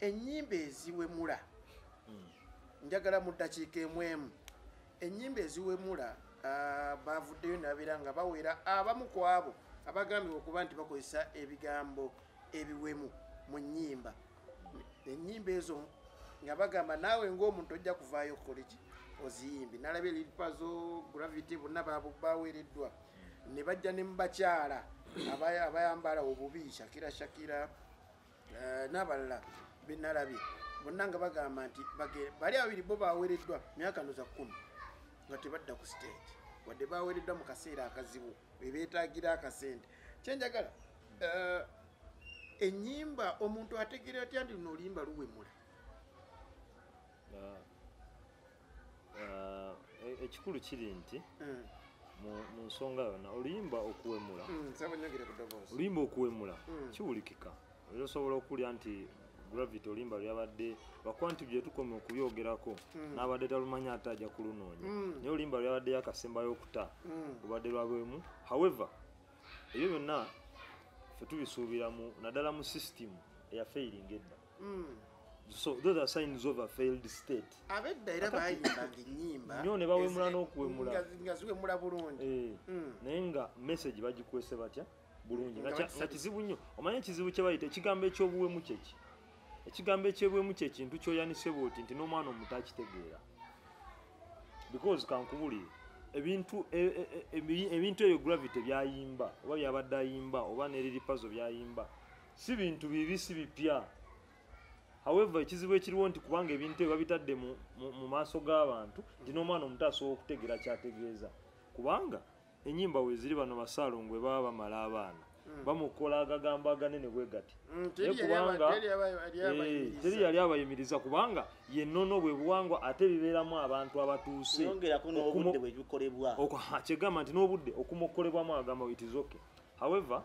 ennyimba eziwemula njagala mu ddakiika emu ennyimba eziwemula bavuddeyo nabira nga bawera abamu ku abo abagambibwa okuba nti bakozesa ebigambo ebiwemu mu nnyimba ennyimba ezo nga bagamba naawe ng'omuntu ojja kuvaayo okukola ki oziyimbi nalabye Lilpazo Gravity bonna baweereddwa ne bajja ne mubakyala abayambala obubi Shakira n'abalala benalabye bonna nga bagamba nti bali ababiri bo baweereddwa myaka noza 10 nga tebadda ku stage wadde baweereddwa mu kaseera akazibu bebeetaagira akasente kyenjagala ennyimba omuntu ategeera atya nti luno oluyimba luwemula ekikulu kiri nti mu nsonga yonna oluyimba okuwemula oluyimba okuwemula kiwulikika era osobola okulya nti Gravity oluyimba lyabadde bakwanti bye tukome okubyogerako n'abadde talumanya ate ajja kulunoonya naye oluyimba lyabadde yakasembayo okuta lubadde lwabwemu however ebyo byonna ffe tubisuubira naddala mu system eyafailing edda so those are signs of a failed state abedda era bayimbanga ennyimba nnyo ne bawemula n'okuwemula nga ziwemula bulungi naye nga message bagikwese batya bulungi nga kizibu nnyo omanye ekizibu kye bayita ekigambo ekyobuwemu kyeki ekigambo ekyobuwemu kyekintu kyoyanise bwoti nti n'omwana omuto akitegeera because kankubulire ebintu ebyo Gravity byayimba oba byabadde ayimba oba ne Lilpazo byayimba si bintu bibi si bipya however ekizibu ekiriwo nti kubanga ebintu ebyo babitadde mu maaso g'abantu nti n'omwana omuto asobola okutegeera kyategeeza kubanga ennyimba weziri bano basaalongwe baba bamala abaana bamukola agagambo aganene bwe gati kubanga teri yali abayimiriza kubanga yennono bwe buwangwa ate bibeeramu abantu abatuuse kyegamba nti n'obudde okumukolebwamu agamba witizoke however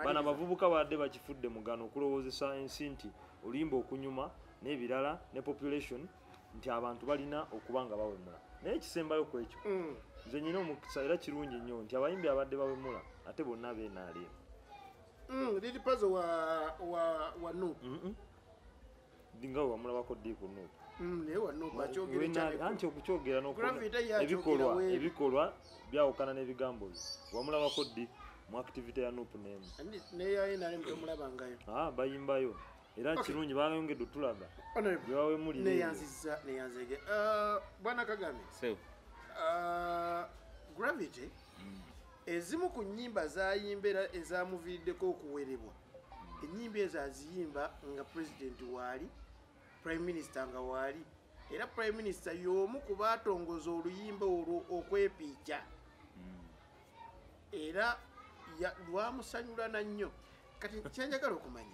bano abavubuka badde bakifudde mugano okulowoozesa ensi nti oluyimba okunyuma n'ebirala ne population nti abantu balina okuba nga bawemula naye ekisembayo ku ekyo nze nyina omukisa era kirungi nnyo nti abayimbi abadde bawemula ate bonna beenaalimu Lilpazo wa Nuupu dinga wamulabako ddi ku Nuupu naye wa Nuupu akyogera cyane anti okukyogera n'ebikolwa byawukana n'ebigambo bye wamulabako ddi mu activity ya Nuupu n'emu naye nali mutomulabangayo bayimbayo era kirungi bayongedde otulaga byewawemulire neyanzige bwana Kagame Gravity ezimu ku nnyimba zayimbera ezamuviiriddeko okuwerebwa ennyimba ezo aziyimba nga pulezidenti waali prime minister nga waali era prime minister y'omu ku baatongoza oluyimba olwo okwepiica era lwamusanyula na nnyo kati kyenjagala okumanya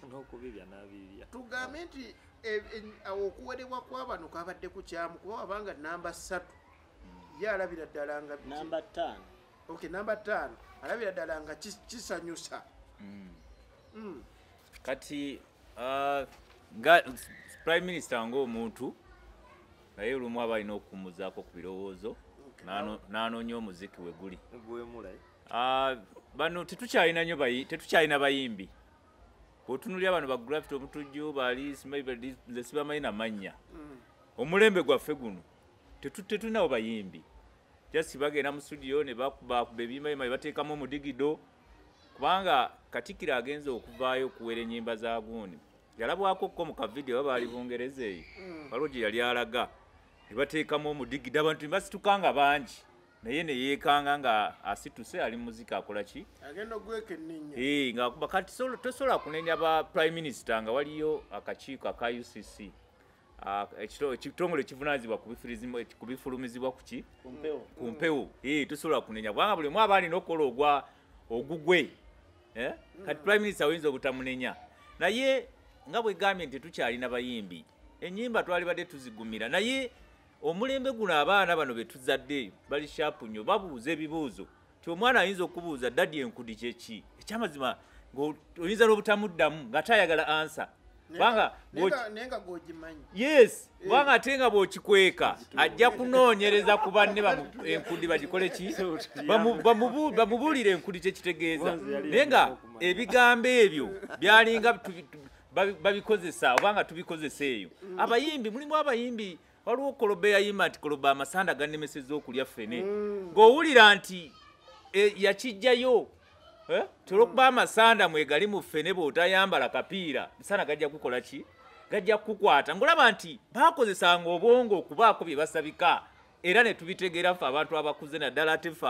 tugambe nti okuwerebwa kw'abano kwabadde kukyamu kuba wabanga namba 3 ye alabira ddala nga namba 5 okay namba 5 alabira ddala nga kisanyusa kati prime minister ng'omuntu naye olumu aba alina okukumuzaako ku birowoozo n'anoonya omuziki we guli bano tetukyalina bayimbi bw'otunulira bano ba Gravity omutujju bali nze sibamanyi na mannya omulembe gwaffe guno tetulinawo bayimbi just bagenda mu studio ne bakuba ebiyimba ne bateekamu omudigido kubanga Katikkiro agenze okuvaayo okuwera ennyimba za guuni yalabwako ko mu kavidiyo baba bali Bungereza eyo waliwo gye yali alaga ne bateekamu omudigido abantu ne basitukanga bangi naye ne yeekanga nga asituse ali muziki akola ki agenda ogwekenninya nga kati tosobola kunenya ba prime minister nga waliyo akakiiko aka UCC ekitongole kivunaanyizibwa ku bifulumizibwa ku mpewo tosobola kunenya kubanga buli omu aba alina okukola ogugwe kati prime minister oyinza obutamunenya naye nga bwegambye nti tukyalina bayimbi ennyimba twali badde tuzigumira naye omulembe guno abaana bano betuzadde bali shapu nnyo babuuza ebibuuzo ti omwana ayinza okubuuza ddadi enkudi kyeki ekyamazima oyinza n'obutamuddamu nga tayagala ansa nenga gogimanyi yes kubanga ate nga bw'okikweka ajja kunoonyereza ku banne enkudi bagikole ki bamubuulire enkudi kyekitegeeza naye nga ebigambo ebyo byalinga babikozesa obanga tubikozesa eyo abayimbi mulimu abayimbi waliwo Kolobe yayimba nti Kolobe amasanda gannemesezza okulya ffene ng'owulira nti yakijjayo tolwokuba amasanda mwegali mu ffene bw'otayambala kapiira misana gajja kukola ki gajja kukwata ng'olaba nti baakozesanga obwongo okubaako bye basabika era ne tubitegeera ffe abantu abakuze naddala ate ffe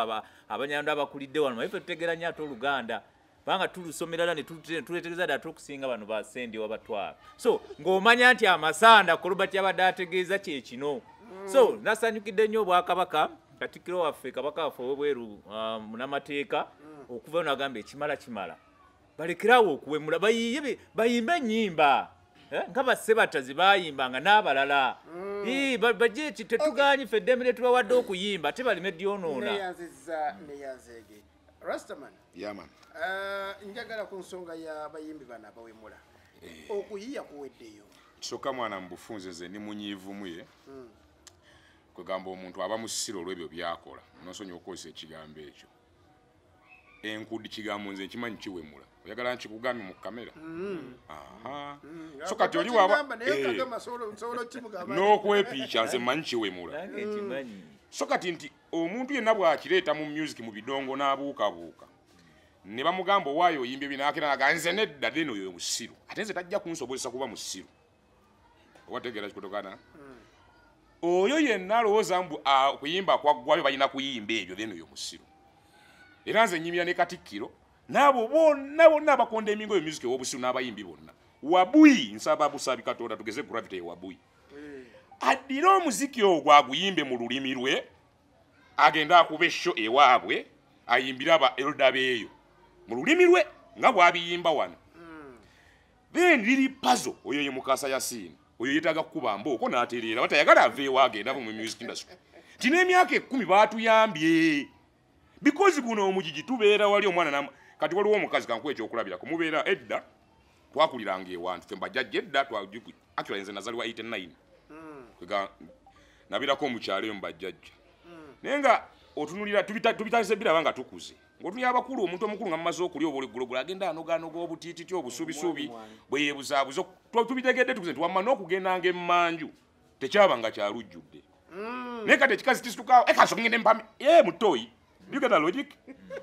abanyando abakulidde wano naye ffe tutegeera nnyo ate Oluganda banga tulusomera era ne tuletegeeza ddala okusinga bano basendi wabatwala so ng'omanya nti amasanda Kolobe kyabadde ategeeza kye kino so nasanyukidde nnyo Obwakabaka Katikkiro waffe Kabaka waffe ow'ebweru munamateeka okuva n'agamba ekimala balekerawo okuwemula bayimbe ennyimba nga bassebatazi bayimbanga n'abalala bajje tetuganye ffe eddembe tubawadde okuyimba ate baleme dyonoona neyanzege Rastaman yaman njagala ku nsonga y'abayimbi bano abawemula okuyiya kuweddeyo kisooka mwana mu bufunze nze ni munyiivumu ye kwegamba omuntu aba musiro olw'ebyo byakola nosonyi okukozesa ekigambo ekyo enkudi kigambo nze nkimanyi kiwemula oyagala nkikugambye mu kamera so kati oli waba n'okwepiikya nze mmanyi kiwemula so kati nti omuntu yenna bw'akireeta mu music mu bidongo n'abuukabuuka ne bamugamba owaayo oyimba ebinaakera naga nze nedda deno oyo musiru ate nze tajja kunsobozesa kuba musiru owategeera kikutokana oyo yenna alowooza mbu okuyimba kwaggwayo balina kuyimba ebyo deno oyo musiru era nze nnyimira ne Katikkiro n'abo bonna abakonda emingo yo music ew'obusiru n'abayimbi bonna Wabuyi nsaba busabi Katonda tugeze gravity Wabuyi addira omuziki ogwo aguyimbe mu lulimi lwe agenda akuba esho ewaabwe ayimbira aba elda beeyo mu lulimi lwe nga bw'abiyimba wano then liri puzzle oyo ye Mukasa Yasini oyo yetaaga kukuba mbooko n'atereera batayagala aveewo agenda mu music industry tina emyaka 10 baatuyambye because guno omujiji tubeera wali omwana kati waliwo omukazi kankuwa ekyokulabirako mubeera edda twakuliranga ewantu ffe mbajjajja edda actually nze nazaliwa 89 kwega nabirako omukyalo mu bajjajja naye nga otunulira tubitandise biraba nga tukuze ng'otunulira abakulu omuntu omukulu nga mumaze okulya obuligulogula agenda anogaanoga obutiititi obusuubisuubi bwe yeebuzaabuza tubitegedde tukuze nti wamma n'okugendanga emmanju tekyabanga kyalujjudde naye kati ekikazi kisitukawo ekasoka ngende mpami mutoyi you get a logic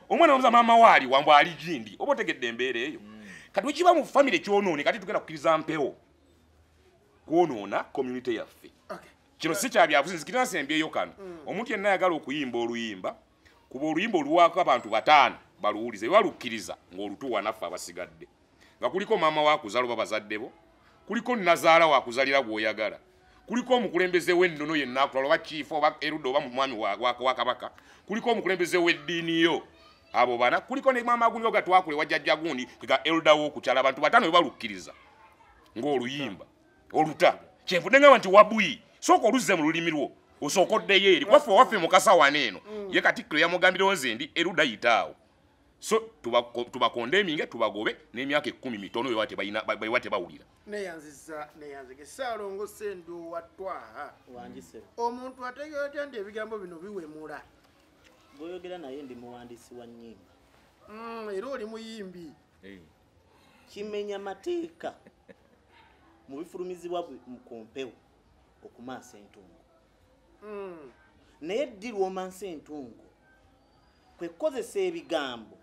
omwana omuza maama waali wambw ali gindi oba otegedde embeera eyo kati wekiba mu famire kyonoone kati tugenda kukkiriza mpewo kwonoona community yaffe kino si kyabyabuzi nzikirina sembyeyo kano omuntu yenna ayagala okuyimba oluyimba kuba oluyimba oluwaako abantu 5 baluwulize balukkiriza ng'olutuwa naffe abasigadde nga kuliko maama waakuzaala oba bazadde bo kuliko nazaala waakuzalira gw'oyagala kuliko omukulembeze w'ennono yenna akutwala oba kiifu oba erudde oba mwami wa Kabaka kuliko omukulembeze w'eddiini yo abo bana kuliko ne maama gundi ogatwakule wajjajja gundi kega elda w'okukyala abantu 5 be balukkiriza ng'oluyimba oluta kyenvudde ngamba nti Wabuyi sooka oluzze mu lulimi lwo osookoddeyo eri kwaffe waffe Mukasa waneeno ye Katikkiro yamugambirewo nze ndi erudda yitaawo so tubakonde eminge tubagobe n'emyaka 10 mitono bwe tebawulira neyanzige Ssaalongo Ssendu wa Twaha omuntu ategeera atya nti ebigambo bino biwemula bw'oyogera naye ndi muwandiisi wa nnyimba era oli muyimbi kimenya mateeka mu bifulumizibwa ku mpewo okumansa entungo naye ddi lw'omansa entungo kwe kukozesa ebigambo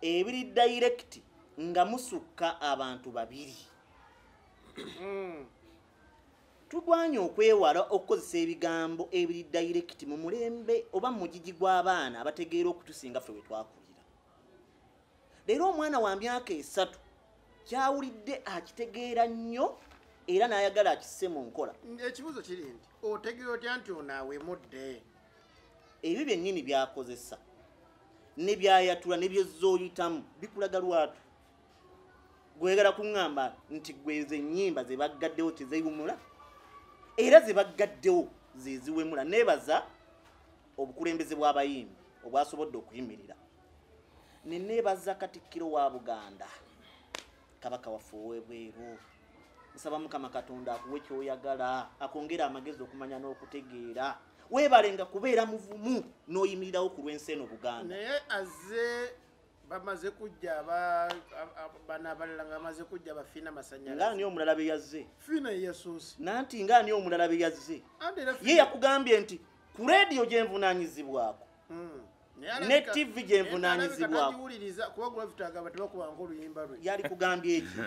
ebiri direct nga musukka abantu 2 tugwanye okwewala okukozesa ebigambo ebiri direct mu mulembe oba mu mugigi gw'abaana abategeera okutusinga ffe we twakulira leero omwana wa myaka 3 kyawulidde akitegeera nnyo era n'ayagala akisse mu nkola ekibuzo kiri nti otegeera otya nti ono awemudde ebyo byennyini byakozesa ne byayatula ne byezooyitamu bikulaga lwatu gwegala kuŋŋamba nti gweze ennyimba ze baggaddewo tezeewumula era ze baggaddewo ze ziwemula neebaza obukulembeze bw'abayimbi obwasobodde okuyimirira ne neebaza Katikkiro wa Buganda Kabaka waffe ow'ebweru nsaba Mukama Katonda akuwe kyoyagala akongera amagezi okumanya n'okutegeera weebalenga kubeera muvumu n'oyimirirawo ku lw'ensi eno Buganda naye azze bamaze kujja bana abalala nga bamaze kujja bafina masanyalaze ngani omulala be yazze fina yesuusi nanti ngani omulala be yazze ye yakugambye nti ku radio gye nvunaanyizibwako ne TV gye nvunaanyizibwako yali kugambye eki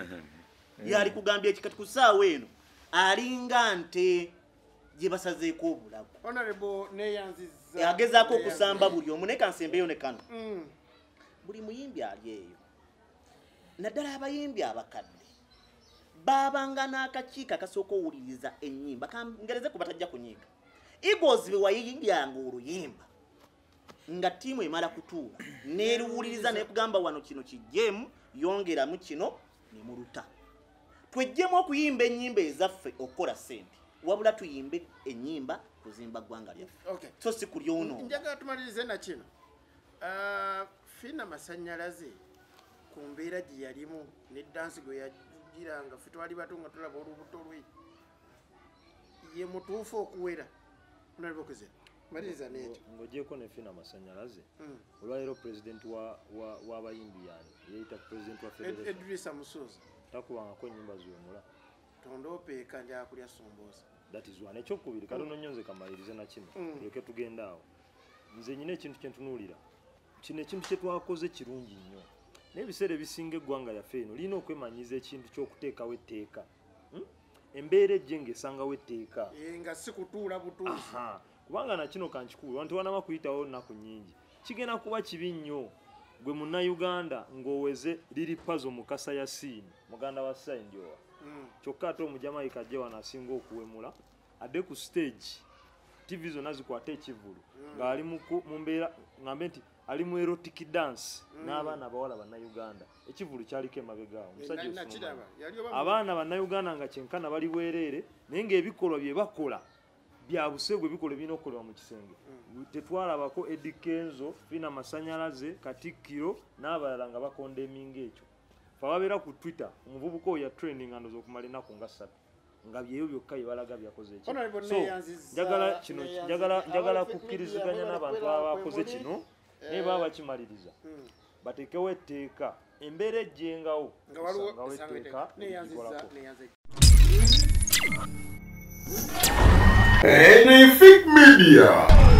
yali kugambye eki kati ku ssaawa eno alinga nte gye basazeeko obulago agezaako okusamba buli omu naye kansembeyo ne kano buli muyimbi ali eyo naddala abayimbi abakadde baabanga n'akakiiko akasooka owuliriza ennyimba kangereze ku batajja kunyiiga Eagles be wayiyimbanga oluyimba nga ttiimu emala kutuula neeruwuliriza nekugamba wano kino kijjeemu yongeramu kino ne muluta twejjemu okuyimba ennyimba ezaffe okukola ssente wabula tuyimbe ennyimba kuzimba ggwanga lyaffe so si kuli ono njagala tumalirize na kino fina masanyalaze ku mbeera gye yalimu ne dansi gwe yagiranga ffe twali bato nga tulaba olubuto lwe ye mutuufu okuwera unalibokezera maliriza n'ekyo ng'ogyeko ne fina masanyalaze olwaleero pulezidenti w'abayimbi yani yeyita pulezidenti wa federation Edrisa Musoza takubangako ennyimba ziwemula tondopeeka ndyakulya sombosa that is one ekyokubiri katono nnyo nze kamalirize na kino tuleke tugenda awo nze nyina ekintu kye ntunuulira kino ekintu kye twakoze kirungi nnyo naye ebiseera ebisinga eggwanga yaffe eno lirina okwemanyiza ekintu ky'okuteekawo etteeka embeera ejje ng'esangawo etteeka nga si kutuula butuuzi kubanga na kino kankikulu wanti wanama kuyitawo nnaku nnyingi kigenda kuba kibi nnyo gwe munnayuganda ng'oweze liri pazo mukasa ya siini muganda wa saindyowa kyokka ate omujamaika ajje wano asinga okuwemula adde ku stage tv zonna zikwata ekivulu ng'ali mu mbeera ngambe nti ali mu erotic dance n'abaana abawala bannayuganda ekivulu kyaliko emabegaawo omusajja abaana bannayuganda nga kyenkana bali bwereere naye ng'ebikolwa bye bakola bya busegwe bikolwa ebirina okukolebwa mu kisenge tetwalabako Eddie Kenzo fina masanyalaze Katikkiro n'abalala nga bakondeminga ekyo fe ababeera ku Twitter omuvubuka oyo ya training andoza okumala ennaku nga 3 nga byeyo byokka byebalaga byakoze ekyo so njagala kukkiriziganya n'abantu abakoze kino naye baba bakimaliriza bateekewo etteeka embeera ejjengawo ngawo etteeka likolako Anyfic Media.